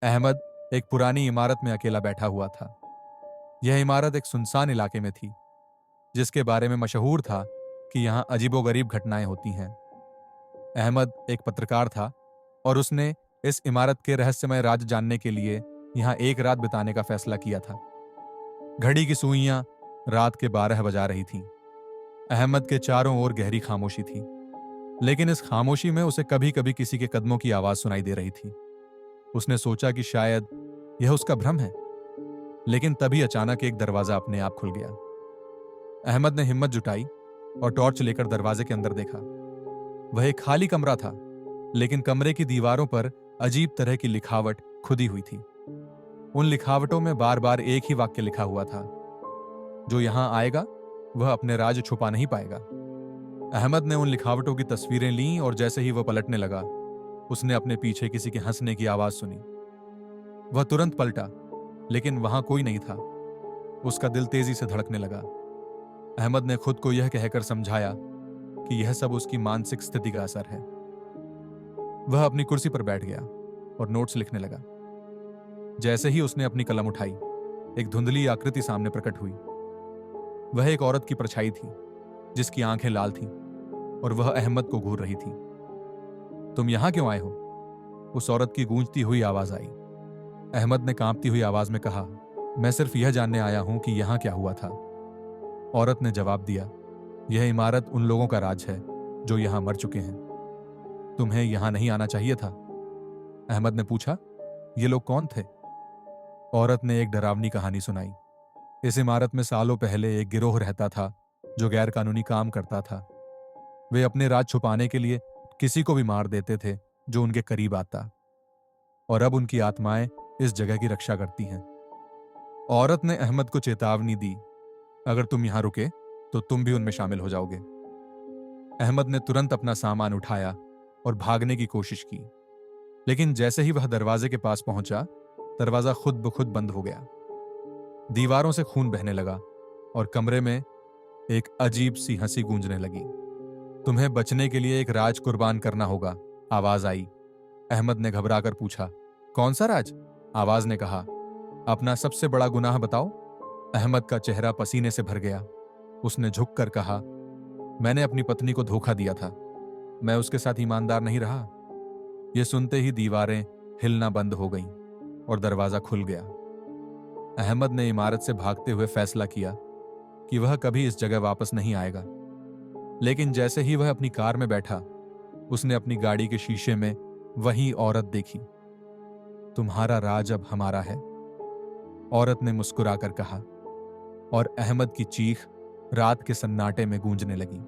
अहमद एक पुरानी इमारत में अकेला बैठा हुआ था। यह इमारत एक सुनसान इलाके में थी, जिसके बारे में मशहूर था कि यहाँ अजीबोगरीब घटनाएं होती हैं। अहमद एक पत्रकार था और उसने इस इमारत के रहस्यमय राज जानने के लिए यहाँ एक रात बिताने का फैसला किया था। घड़ी की सुइयां रात के 12 बजा रही थीं। अहमद के चारों ओर गहरी खामोशी थी, लेकिन इस खामोशी में उसे कभी कभी किसी के कदमों की आवाज सुनाई दे रही थी। उसने सोचा कि शायद यह उसका भ्रम है, लेकिन तभी अचानक एक दरवाजा अपने आप खुल गया। अहमद ने हिम्मत जुटाई और टॉर्च लेकर दरवाजे के अंदर देखा। वह एक खाली कमरा था, लेकिन कमरे की दीवारों पर अजीब तरह की लिखावट खुदी हुई थी। उन लिखावटों में बार बार एक ही वाक्य लिखा हुआ था, जो यहां आएगा वह अपने राज छुपा नहीं पाएगा। अहमद ने उन लिखावटों की तस्वीरें लीं और जैसे ही वह पलटने लगा, उसने अपने पीछे किसी के हंसने की आवाज सुनी। वह तुरंत पलटा, लेकिन वहां कोई नहीं था। उसका दिल तेजी से धड़कने लगा। अहमद ने खुद को यह कहकर समझाया कि यह सब उसकी मानसिक स्थिति का असर है। वह अपनी कुर्सी पर बैठ गया और नोट्स लिखने लगा। जैसे ही उसने अपनी कलम उठाई, एक धुंधली आकृति सामने प्रकट हुई। वह एक औरत की परछाई थी, जिसकी आंखें लाल थीं और वह अहमद को घूर रही थी। तुम यहां क्यों आए हो? उस औरत की गूंजती हुई आवाज आई। अहमद ने कांपती हुई आवाज में कहा, मैं सिर्फ यह जानने आया हूं कि यहां क्या हुआ था। औरत ने जवाब दिया, यह इमारत उन लोगों का राज है जो यहां मर चुके हैं। तुम्हें यहां नहीं आना चाहिए था। अहमद ने पूछा, ये लोग कौन थे? औरत ने एक डरावनी कहानी सुनाई। इस इमारत में सालों पहले एक गिरोह रहता था जो गैर कानूनी काम करता था। वे अपने राज छुपाने के लिए किसी को भी मार देते थे जो उनके करीब आता, और अब उनकी आत्माएं इस जगह की रक्षा करती हैं। औरत ने अहमद को चेतावनी दी, अगर तुम यहां रुके तो तुम भी उनमें शामिल हो जाओगे। अहमद ने तुरंत अपना सामान उठाया और भागने की कोशिश की, लेकिन जैसे ही वह दरवाजे के पास पहुंचा, दरवाजा खुद ब खुद बंद हो गया। दीवारों से खून बहने लगा और कमरे में एक अजीब सी हंसी गूंजने लगी। तुम्हें बचने के लिए एक राज कुर्बान करना होगा, आवाज आई। अहमद ने घबराकर पूछा, कौन सा राज? आवाज ने कहा, अपना सबसे बड़ा गुनाह बताओ। अहमद का चेहरा पसीने से भर गया। उसने झुककर कहा, मैंने अपनी पत्नी को धोखा दिया था। मैं उसके साथ ईमानदार नहीं रहा। यह सुनते ही दीवारें हिलना बंद हो गईं और दरवाजा खुल गया। अहमद ने इमारत से भागते हुए फैसला किया कि वह कभी इस जगह वापस नहीं आएगा। लेकिन जैसे ही वह अपनी कार में बैठा, उसने अपनी गाड़ी के शीशे में वही औरत देखी। तुम्हारा राज अब हमारा है, औरत ने मुस्कुराकर कहा, और अहमद की चीख रात के सन्नाटे में गूंजने लगी।